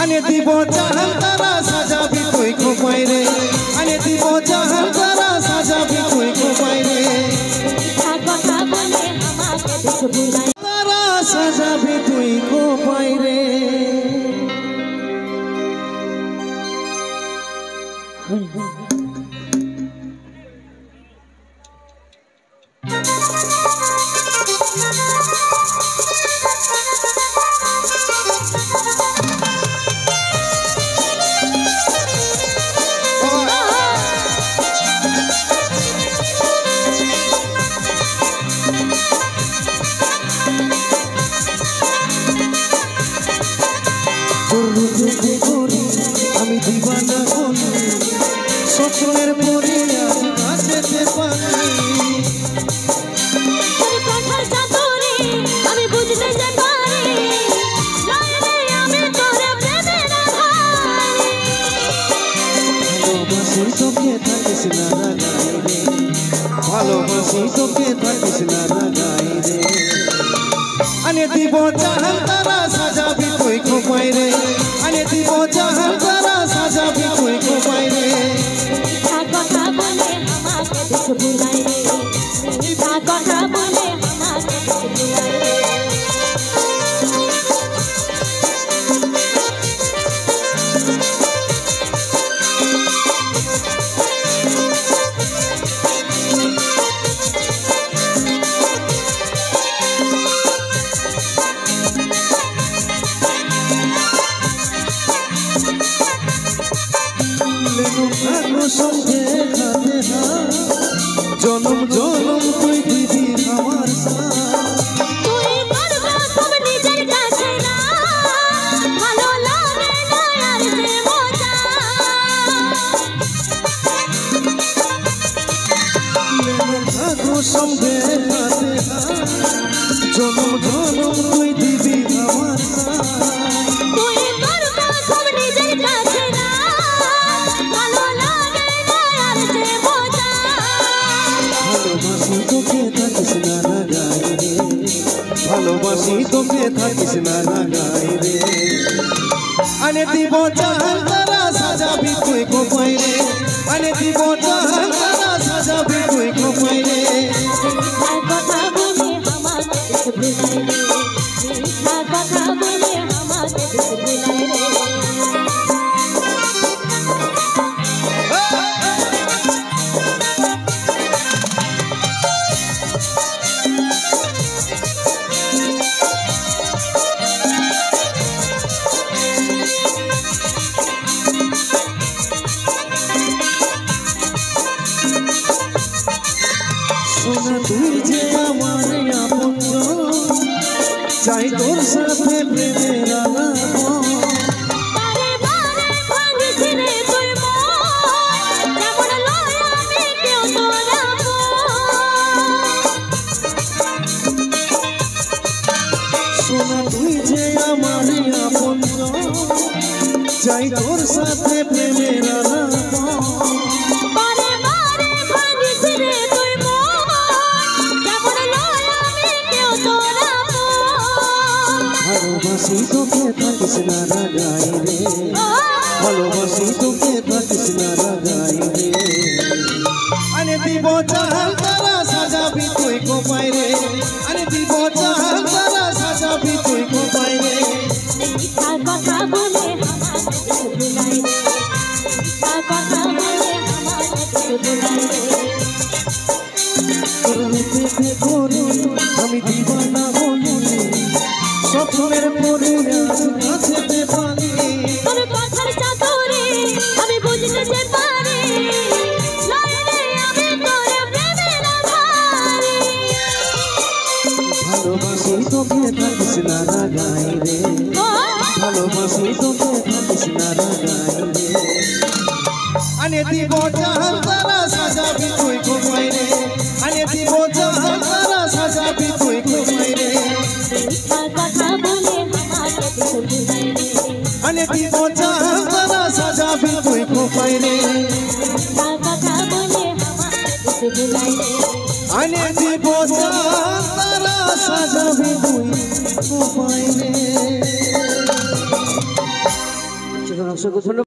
আনে দিব জাহান তারা সাজাবি তুই খোপাই রে আনে দিব জাহান তারা সাজাবি তুই খোপাই রে কথা বলে আমাকে দুঃখ ভুলাই তারা সাজাবি তুই খোপাই রে আমি দিবানা কোন স্বপ্নের পরিয়া কাছেতে পানি তোর কথার চাতুরি আমি বুঝতে যে পারি লাইনে আমি তোরে প্রেমের আধারি ভালোবাসি তোকে থাকিস না রাগাই রে ভালোবাসি তোকে থাকিস না রাগাই রে আনে দিব জাহান তারা সাজাবি তুই খোপাই রে আনে দিব জাহান তারা সাজাবি তুই খোপাই রে কথা বলে আমাকে দুঃখ ভুলাই রে কথা বলে আমাকে দুঃখ ভুলাই রে সঙ্গে খাতে জনম জনম তুই দিবি আমার তুই করবা সব নিজের কাছে না ভালো লাগে না আর যে মজা সঙ্গে খাতে জনম জনম তুই দিবি আমার তুই করবা সব নিজের কাছে না ভালো লাগে না আর যে মজা ভালোবাসি তোকে থাকিস না রাগাই রে ভালোবাসি তোকে থাকিস না রাগাই রে আনে দিব জাহান তারা সাজাবি তুই খোপাই রে আনে দিব জাহান তারা সাজাবি তুই খোপাই রে কথা বলে আমাকে দুঃখ ভুলাই রে কথা বলে আমাকে দুঃখ ভুলাই রে সোনা তুই যে আমার আপন চাই তোর সাথে প্রেমের আলাপ বারে বারে ভাঙিস রে তুই মন যেমন লয় আমি কেউ তোরা সোনা তুই যে আমার আপন চাই তোর সাথে প্রেমের আলাপ বারে বারে ভাঙিস রে তুই মন যেমন লয় আমি কেউ তোরা ভালোবাসি তোকে থাকিস না রাগাই রে ভালোবাসি তোকে থাকিস না রাগাই রে আনে দিব জাহান তারা সাজাবি তুই খোপাই রে আনে দিব জাহান তারা সাজাবি তুই খোপাই রে কথা বলে আমাকে দুঃখ ভুলাই রে কথা বলে আমাকে দুঃখ ভুলাই রে আমি দিবানা বলি স্বপ্নের পরিয়া কাছেতে পানি তোর কথার চাতুরি আমি বুঝতে যে পারি লাইনে আমি তোরে প্রেমের আধারি ভালোবাসি তোকে থাকিস না রাগাই রে ভালোবাসি তোকে থাকিস না রাগাই রে আনে দিব জাহান তারা সাজাবি তুই খোপাই রে আনে দিব জাহান তারা সাজাবি তুই খোপাই রে কথা বলে আমাকে দুঃখ ভুলাই রে আনে দিব জাহান তারা সাজাবি তুই খোপাই রে কথা বলে আমাকে দুঃখ ভুলাই রে আনে দিব জাহান তারা সাজাবি তুই খোপাই রে অসংখ্য ধন্যবাদ।